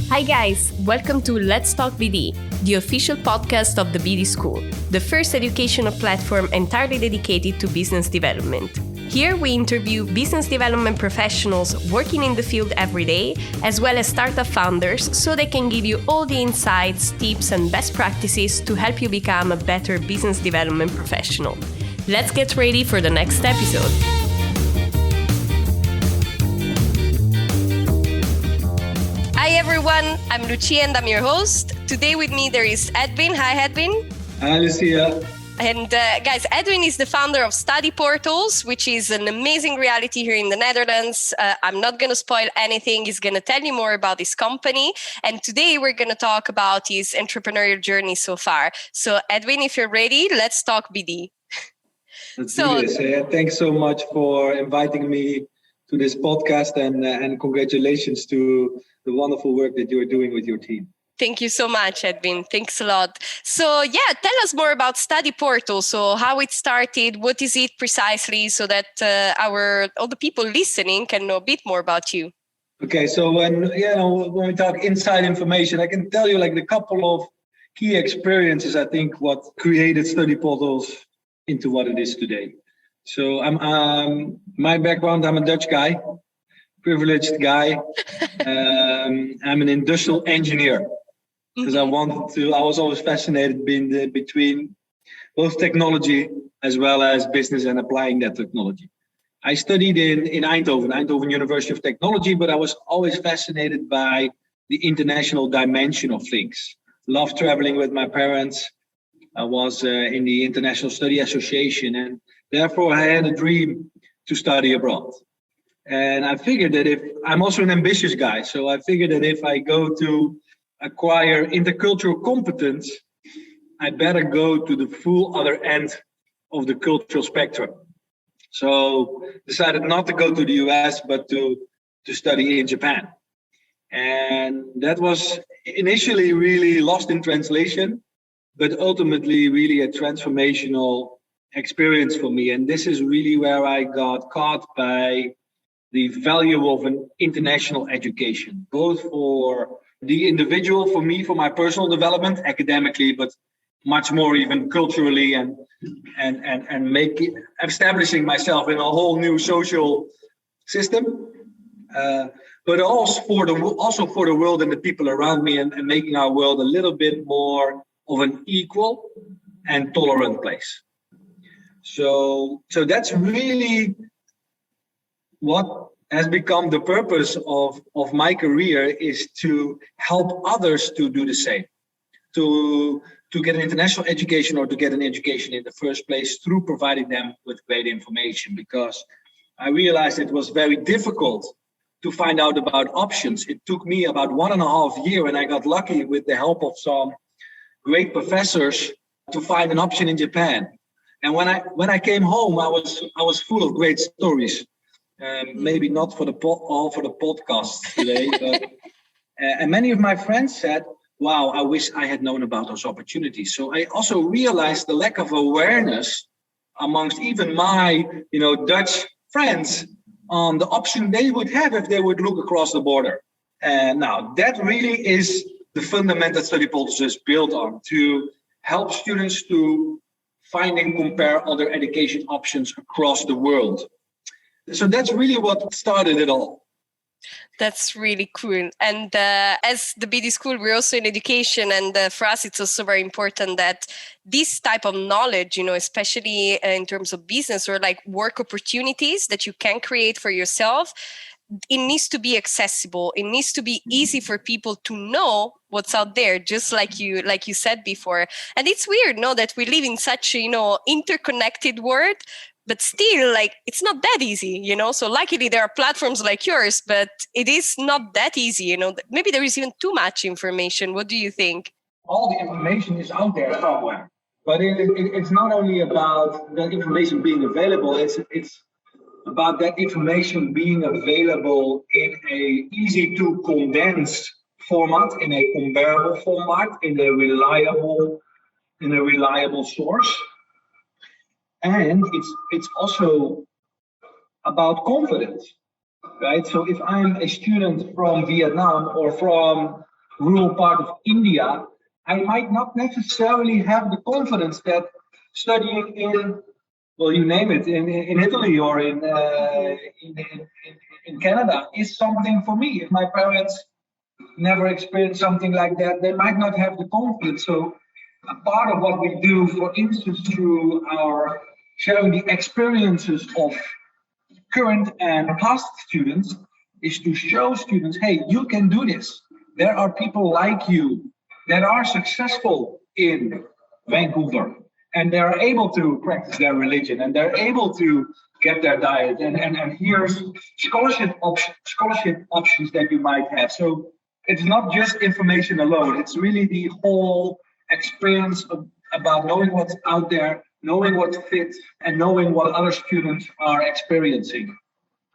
Hi guys, welcome to Let's Talk BD, the official podcast of the BD School, the first educational platform entirely dedicated to business development. Here we interview business development professionals working in the field every day, as well as startup founders, so they can give you all the insights, tips and best practices to help you become a better business development professional. Let's get ready for the next episode. Hi everyone, I'm Lucia and I'm your host. Today with me there is Edwin. Hi Edwin. Hi Lucia. And guys, Edwin is the founder of StudyPortals, which is an amazing reality here in the Netherlands. I'm not going to spoil anything. He's going to tell you more about his company. And today we're going to talk about his entrepreneurial journey so far. So Edwin, if you're ready, let's talk BD. Let's do this. Thanks so much for inviting me to this podcast and congratulations to the wonderful work that you're doing with your team. Thank you so much, Edwin. Thanks a lot. So tell us more about StudyPortal. So how it started, what is it precisely, so that all the people listening can know a bit more about you. Okay, so when we talk inside information, I can tell you like the couple of key experiences, I think, what created StudyPortals into what it is today. So my background, I'm a Dutch guy, privileged guy. I'm an industrial engineer because I was always fascinated between both technology as well as business and applying that technology. I studied in Eindhoven University of Technology, but I was always fascinated by the international dimension of things. Loved traveling with my parents. I was in the International Study Association, and therefore I had a dream to study abroad. And I figured that I'm also an ambitious guy, so I figured that if I go to acquire intercultural competence, I better go to the full other end of the cultural spectrum. So decided not to go to the US, but to study in Japan. And that was initially really lost in translation, but ultimately really a transformational experience for me. And this is really where I got caught by the value of an international education, both for the individual, for me, for my personal development academically, but much more even culturally and establishing myself in a whole new social system, but also for the world and the people around me, and making our world a little bit more of an equal and tolerant place. So that's really what has become the purpose of my career, is to help others to do the same, to get an international education or to get an education in the first place through providing them with great information. Because I realized it was very difficult to find out about options. It took me about 1.5 years, and I got lucky with the help of some great professors to find an option in Japan. And when I came home, I was full of great stories. Maybe not for the podcast today, but and many of my friends said, "Wow, I wish I had known about those opportunities." So I also realized the lack of awareness amongst even my Dutch friends on the option they would have if they would look across the border. And now that really is the fundament that StudyPortals is built on, to help students to find and compare other education options across the world. So that's really what started it all. That's really cool. And as the BD School, we're also in education. And for us, it's also very important that this type of knowledge, especially in terms of business or like work opportunities that you can create for yourself, it needs to be accessible. It needs to be easy for people to know what's out there, just like you said before. And it's weird, that we live in such interconnected world, but still, it's not that easy, So luckily there are platforms like yours, but it is not that easy, Maybe there is even too much information. What do you think? All the information is out there somewhere, but it's not only about that information being available. It's about that information being available in a easy to condense format, in a comparable format, in a reliable source. And it's also about confidence, right? So if I'm a student from Vietnam or from rural part of India, I might not necessarily have the confidence that studying in, well, you name it, in Italy or in Canada is something for me. If my parents never experienced something like that, they might not have the confidence. So a part of what we do, for instance, through our sharing the experiences of current and past students, is to show students, hey, you can do this. There are people like you that are successful in Vancouver, and they're able to practice their religion, and they're able to get their diet, and here's scholarship options that you might have. So it's not just information alone, it's really the whole experience about knowing what's out there, knowing what fits, and knowing what other students are experiencing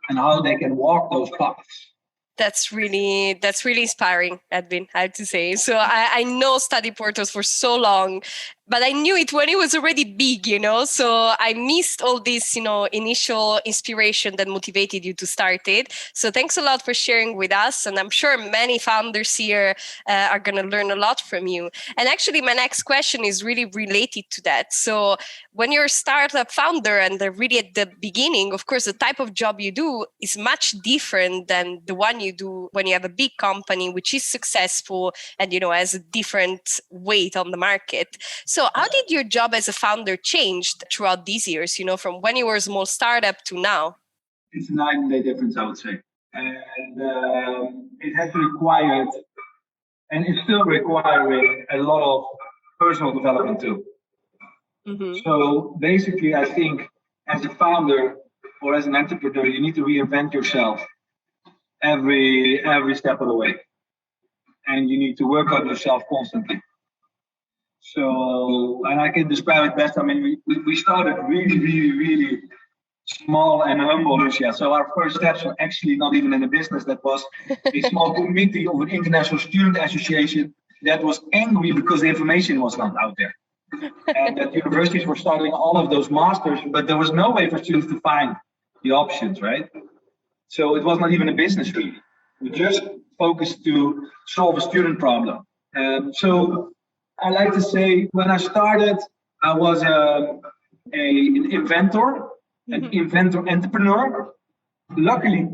and how they can walk those paths. That's really inspiring, Edwin, I have to say. So I know StudyPortals for so long, but I knew it when it was already big, so I missed all this, initial inspiration that motivated you to start it. So thanks a lot for sharing with us. And I'm sure many founders here are going to learn a lot from you. And actually, my next question is really related to that. So when you're a startup founder and they're really at the beginning, of course, the type of job you do is much different than the one you do when you have a big company, which is successful and, has a different weight on the market. So how did your job as a founder change throughout these years, from when you were a small startup to now? It's a night and day difference, I would say. And it has required, and it's still requiring, a lot of personal development too. Mm-hmm. So basically, I think as a founder or as an entrepreneur, you need to reinvent yourself every step of the way. And you need to work on yourself constantly. So, and I can describe it best. I mean, we started really, really, really small and humble, Lucia. So our first steps were actually not even in a business. That was a small committee of an international student association that was angry because the information was not out there. And that universities were starting all of those masters, but there was no way for students to find the options, right? So it was not even a business really. We just focused to solve a student problem. So I like to say when I started, I was an inventor, an inventor entrepreneur. Luckily,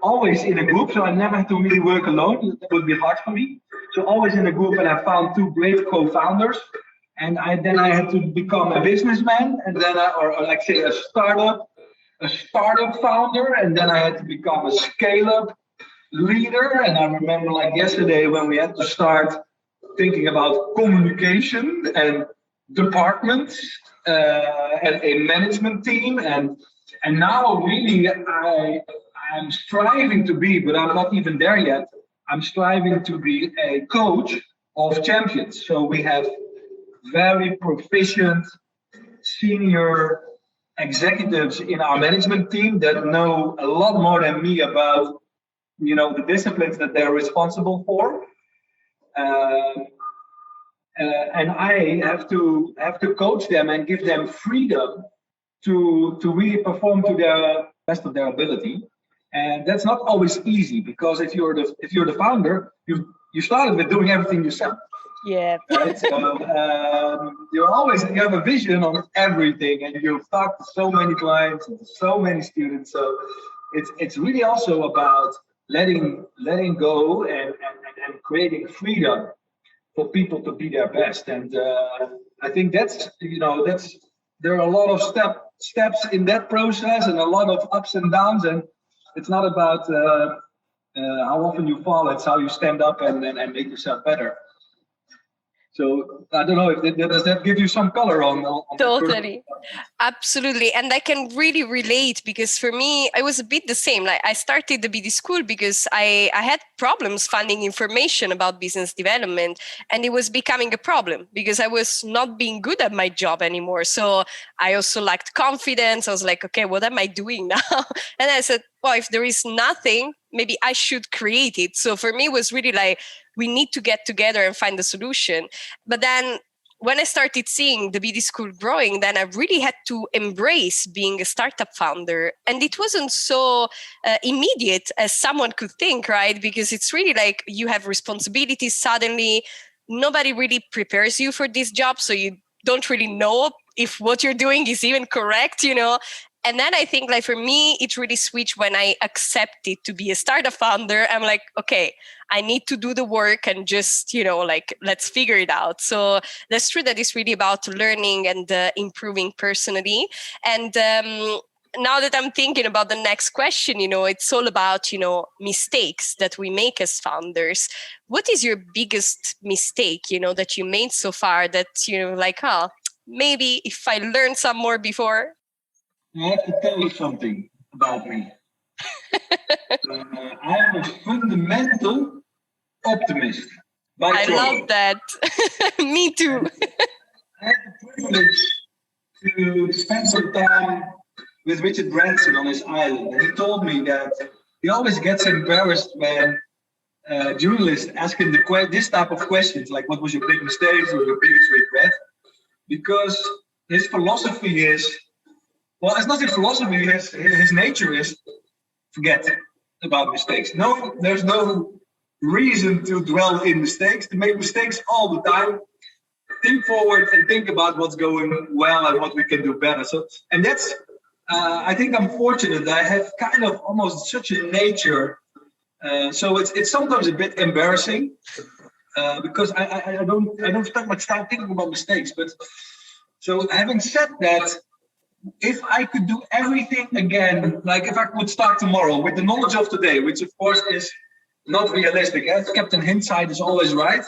always in a group, so I never had to really work alone. That would be hard for me. So always in a group, and I found two great co-founders. And then I had to become a businessman, and then or like say a startup founder, and then I had to become a scale-up leader. And I remember like yesterday when we had to start thinking about communication and departments and a management team, and now really I'm striving to be, but I'm not even there yet. I'm striving to be a coach of champions. So we have very proficient senior executives in our management team that know a lot more than me about the disciplines that they're responsible for, and I have to coach them and give them freedom to really perform to the best of their ability. And that's not always easy, because if you're the founder, you started with doing everything yourself. Yeah. Right? So you have a vision on everything, and you've talked to so many clients and so many students. So it's really also about letting go and creating freedom for people to be their best. And I think that's there are a lot of steps in that process, and a lot of ups and downs. And it's not about how often you fall; it's how you stand up and make yourself better. So I don't know if does that give you some color on totally. Absolutely. And I can really relate, because for me, it was a bit the same. Like I started the BD school because I had problems finding information about business development, and it was becoming a problem because I was not being good at my job anymore. So I also lacked confidence. I was like, okay, what am I doing now? And I said, well, if there is nothing, maybe I should create it. So for me, it was really like, we need to get together and find a solution. But then when I started seeing the BD school growing, then I really had to embrace being a startup founder. And it wasn't so immediate as someone could think, right? Because it's really like you have responsibilities suddenly. Nobody really prepares you for this job. So you don't really know if what you're doing is even correct, And then I think like for me, it really switched when I accepted to be a startup founder. I'm like, okay, I need to do the work and just, like, let's figure it out. So that's true that it's really about learning and improving personally. And now that I'm thinking about the next question, it's all about, mistakes that we make as founders. What is your biggest mistake, that you made so far that, like, maybe if I learned some more before? I have to tell you something about me. I'm a fundamental optimist. I love that. Me too. I had the privilege to spend some time with Richard Branson on his island. And he told me that he always gets embarrassed when journalists ask him this type of questions, like what was your big mistake or your biggest regret? Because his philosophy is, well, it's not his philosophy, his nature is forget about mistakes. No, there's no reason to dwell in mistakes, to make mistakes all the time. Think forward and think about what's going well and what we can do better. So, and that's, I think I'm fortunate that I have kind of almost such a nature. So it's sometimes a bit embarrassing because I don't spend much time thinking about mistakes. But so having said that, if I could do everything again, like if I could start tomorrow with the knowledge of today, which of course is not realistic, as Captain Hindsight is always right.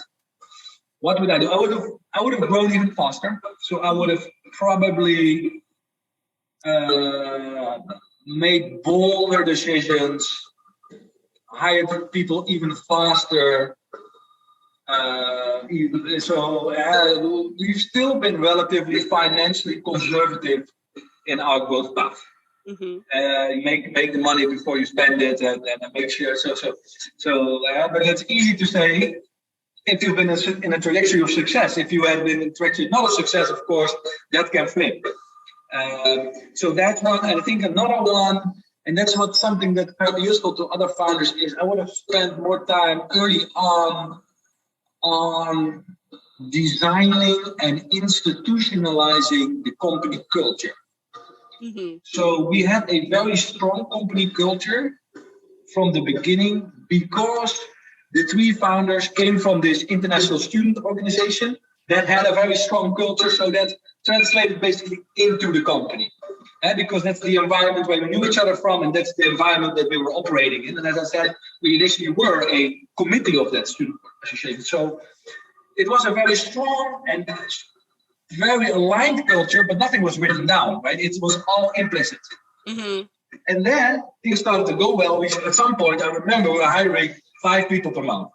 What would I do? I would have grown even faster. So I would have probably made bolder decisions, hired people even faster. We've still been relatively financially conservative in our growth path. Make the money before you spend it, and make sure. But it's easy to say if you've been in a trajectory of success. If you have been in a trajectory not of success, of course, that can flip. So that's one. And I think another one, and that's what something that might be useful to other founders is, I would have spent more time early on designing and institutionalizing the company culture. So we had a very strong company culture from the beginning because the three founders came from this international student organization that had a very strong culture, so that translated basically into the company. Because that's the environment where we knew each other from, and that's the environment that we were operating in. And as I said, we initially were a committee of that student association. So it was a very strong and very aligned culture, but nothing was written down, right? It was all implicit. And then things started to go well. At some point, I remember we were hiring 5 people per month.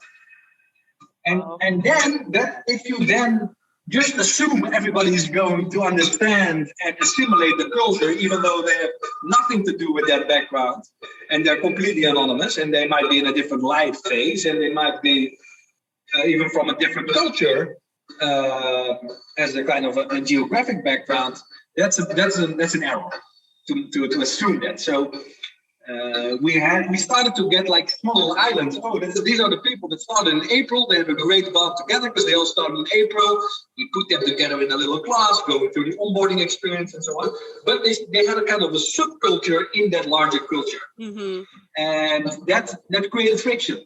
And then that if you then just assume everybody is going to understand and assimilate the culture, even though they have nothing to do with that background, and they're completely anonymous, and they might be in a different life phase, and they might be even from a different culture, as a kind of a geographic background, that's an error to assume that. So we started to get like small islands. Oh, these are the people that started in April. They have a great bond together because they all started in April. We put them together in a little class, going through the onboarding experience and so on. But they had a kind of a subculture in that larger culture, and that created friction.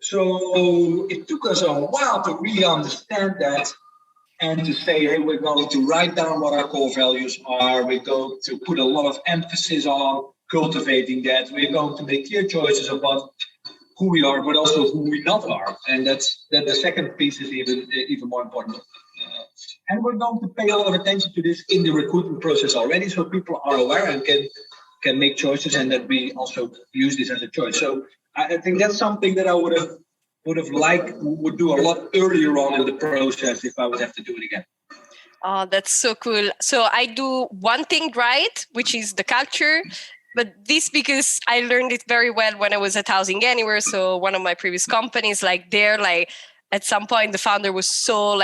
So it took us a while to really understand that and to say, hey, we're going to write down what our core values are. We're going to put a lot of emphasis on cultivating that. We're going to make clear choices about who we are, but also who we not are. And that the second piece is even more important. And we're going to pay a lot of attention to this in the recruitment process already, so people are aware and can make choices, and that we also use this as a choice. So I think that's something that I would do a lot earlier on in the process if I would have to do it again. Oh, that's so cool. So I do one thing right, which is the culture. But this because I learned it very well when I was at Housing Anywhere. So one of my previous companies, at some point, the founder was so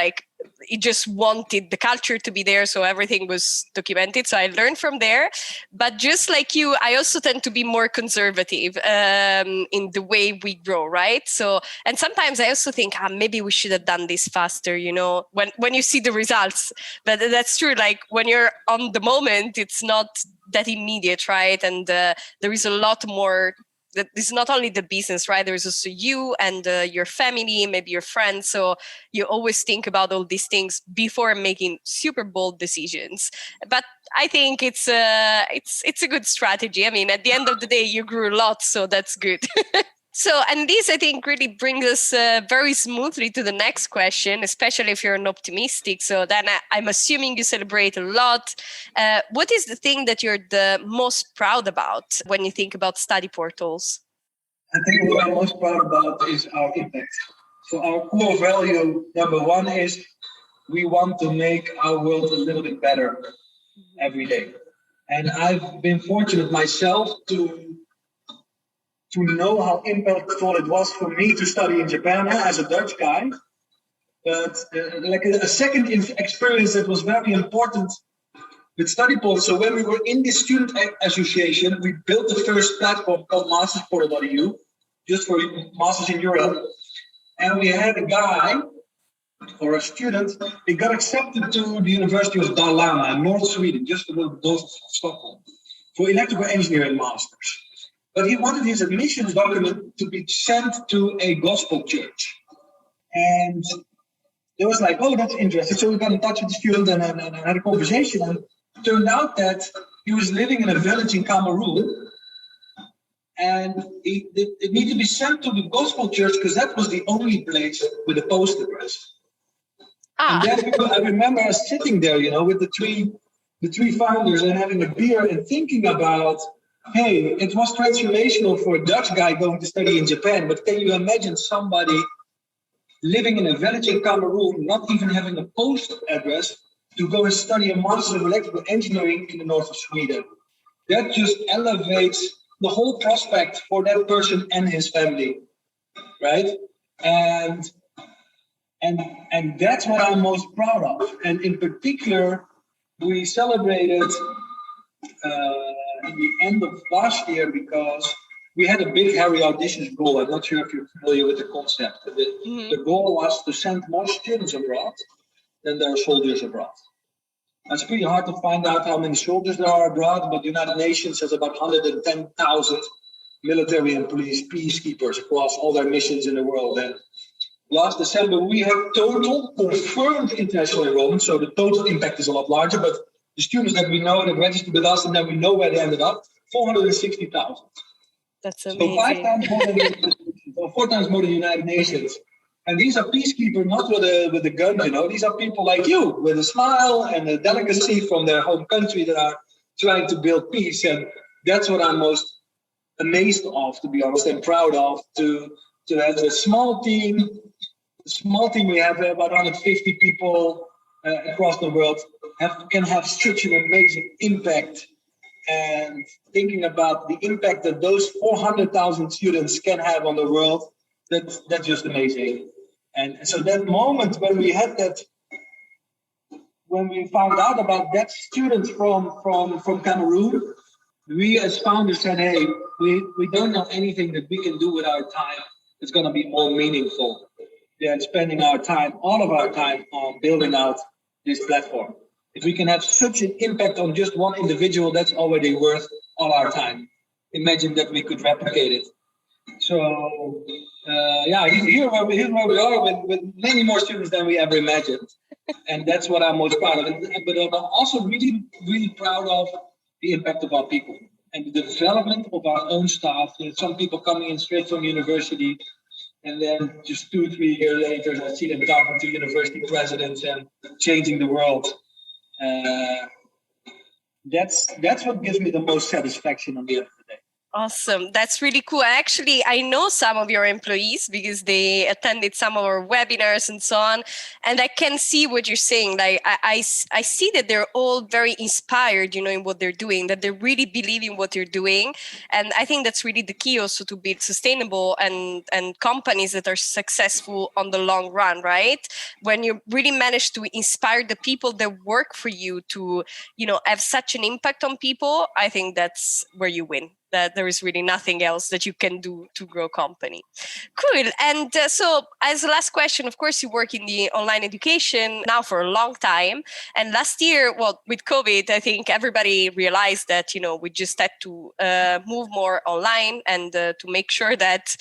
he just wanted the culture to be there, so everything was documented. So I learned from there. But just like you, I also tend to be more conservative in the way we grow, right? So, and sometimes I also think maybe we should have done this faster, when you see the results. But that's true. Like when you're on the moment, it's not that immediate, right? And there is a lot more. That is not only the business, right? There's also you and your family, maybe your friends. So you always think about all these things before making super bold decisions. But I think it's a good strategy. I mean, at the end of the day, you grew a lot, so that's good. So, and this, I think, really brings us very smoothly to the next question, especially if you're an optimistic. So then I'm assuming you celebrate a lot. What is the thing that you're the most proud about when you think about study portals? I think what I'm most proud about is our impact. So our core value, number one, is we want to make our world a little bit better every day. And I've been fortunate myself to know how impactful it was for me to study in Japan as a Dutch guy. But like a second experience that was very important with StudyPortals. So when we were in the student association, we built the first platform called mastersportal.eu, just for masters in Europe. And we had a guy, or a student, he got accepted to the University of Dalarna in North Sweden, just a little north of Stockholm, for electrical engineering masters. But he wanted his admissions document to be sent to a gospel church. And it was like, oh, that's interesting. So we got in touch with the student and had a conversation. And it turned out that he was living in a village in Cameroon. And it needed to be sent to the gospel church because that was the only place with a post address. And then I remember us sitting there, with the three founders and having a beer and thinking about, hey, it was transformational for a Dutch guy going to study in Japan, but can you imagine somebody living in a village in Cameroon, not even having a post address, to go and study a Master of Electrical Engineering in the north of Sweden? That just elevates the whole prospect for that person and his family, right? And that's what I'm most proud of. And in particular, we celebrated in the end of last year because we had a big, hairy auditions goal. I'm not sure if you're familiar with the concept. The goal was to send more students abroad than there are soldiers abroad. It's pretty hard to find out how many soldiers there are abroad, but the United Nations has about 110,000 military and police peacekeepers across all their missions in the world. And last December, we had total confirmed international enrollment, so the total impact is a lot larger, but the students that we know that registered with us and then we know where they ended up, 460,000. That's amazing. So 5 times more than or 4 times more than the United Nations. And these are peacekeepers, not with a gun, These are people like you, with a smile and a delicacy from their home country that are trying to build peace. And that's what I'm most amazed of, to be honest, and proud of, to have a small team. We have about 150 people across the world, can have such an amazing impact. And thinking about the impact that those 400,000 students can have on the world, that's just amazing. And so that moment when we had that, when we found out about that student from Cameroon, we as founders said, hey, we don't know anything that we can do with our time that's going to be more meaningful than spending all of our time on building out this platform. If we can have such an impact on just one individual, that's already worth all our time. Imagine that we could replicate it. So, here where we are with many more students than we ever imagined. And that's what I'm most proud of. But I'm also really, really proud of the impact of our people and the development of our own staff. Some people coming in straight from university, and then just 2-3 years later, I see them talking to university presidents and changing the world. That's what gives me the most satisfaction on the end of the day. Awesome. That's really cool. Actually, I know some of your employees because they attended some of our webinars and so on. And I can see what you're saying. Like, I see that they're all very inspired, in what they're doing, that they really believe in what they're doing. And I think that's really the key also to be sustainable and companies that are successful on the long run, right? When you really manage to inspire the people that work for you to, have such an impact on people, I think that's where you win. That there is really nothing else that you can do to grow a company. Cool. And so as a last question, of course, you work in the online education now for a long time. And last year, well, with COVID, I think everybody realized that, we just had to move more online and to make sure that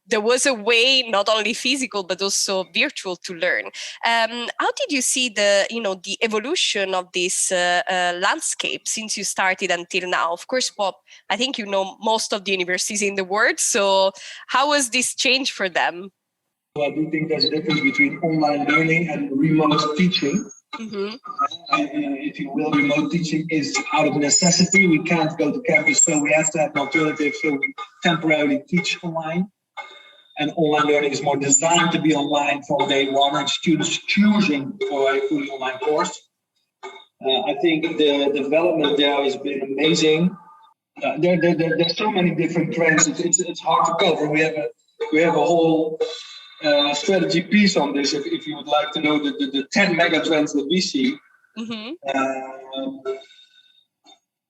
there was a way, not only physical, but also virtual to learn. How did you see the evolution of this landscape since you started until now? Of course, Bob, I think you know most of the universities in the world. So how was this change for them? Well, I do think there's a difference between online learning and remote teaching. Mm-hmm. If you will, remote teaching is out of necessity. We can't go to campus, so we have to have an alternative. So we temporarily teach online. And online learning is more designed to be online from day one, and students choosing for a fully online course. I think the development there has been amazing. There's so many different trends. It's hard to cover. We have a whole strategy piece on this. If you would like to know the 10 mega trends that we see. Mm-hmm.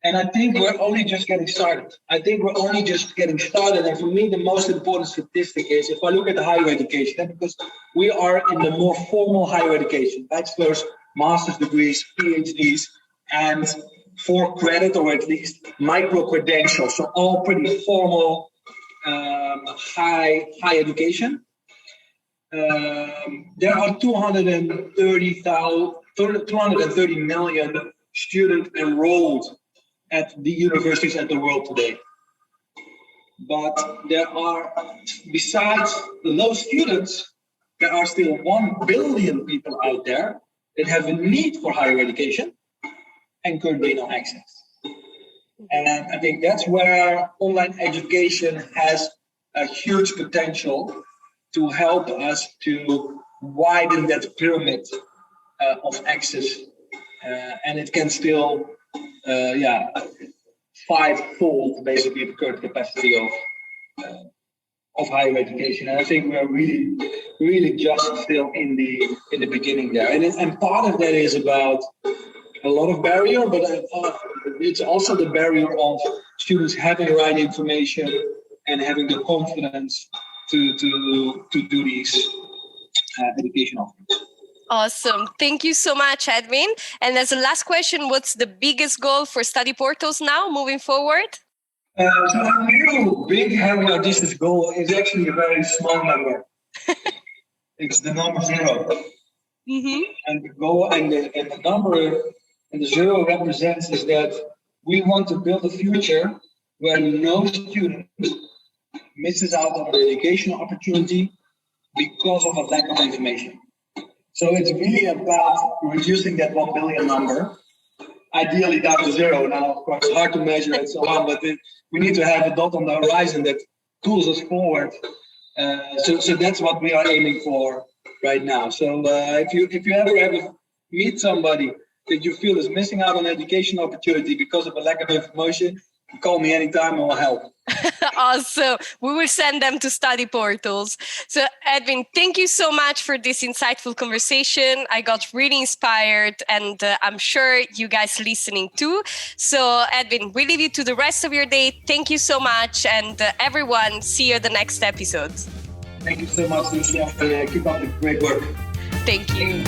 And I think we're only just getting started. And for me, the most important statistic is if I look at the higher education, because we are in the more formal higher education, bachelor's, master's degrees, PhDs, and for credit, or at least micro credentials. So all pretty formal, high education. There are 230 million students enrolled at the universities at the world today. But there are, besides those students, there are still 1 billion people out there that have a need for higher education and currently no access. And I think that's where online education has a huge potential to help us to widen that pyramid of access. And it can still fivefold basically the current capacity of higher education. And I think we are really just still in the beginning there. And part of that is about a lot of barrier, but it's also the barrier of students having the right information and having the confidence to do these education offerings. Awesome. Thank you so much, Edwin. And as a last question, what's the biggest goal for StudyPortals now moving forward? So our new big, heavy, audacious goal is actually a very small number. It's the number 0. Mm-hmm. And the goal and the number and the 0 represents is that we want to build a future where no student misses out on an educational opportunity because of a lack of information. So it's really about reducing that 1 billion number, ideally down to 0. Now, of course, it's hard to measure and so on, but we need to have a dot on the horizon that pulls us forward. So that's what we are aiming for right now. So if you ever meet somebody that you feel is missing out on an education opportunity because of a lack of information, call me anytime and I'll help. Awesome. We will send them to StudyPortals. So Edwin, thank you so much for this insightful conversation. I got really inspired and I'm sure you guys listening too. So Edwin, we leave you to the rest of your day. Thank you so much. And everyone, see you at the next episode. Thank you so much, Lucia. Keep up the great work. Thank you.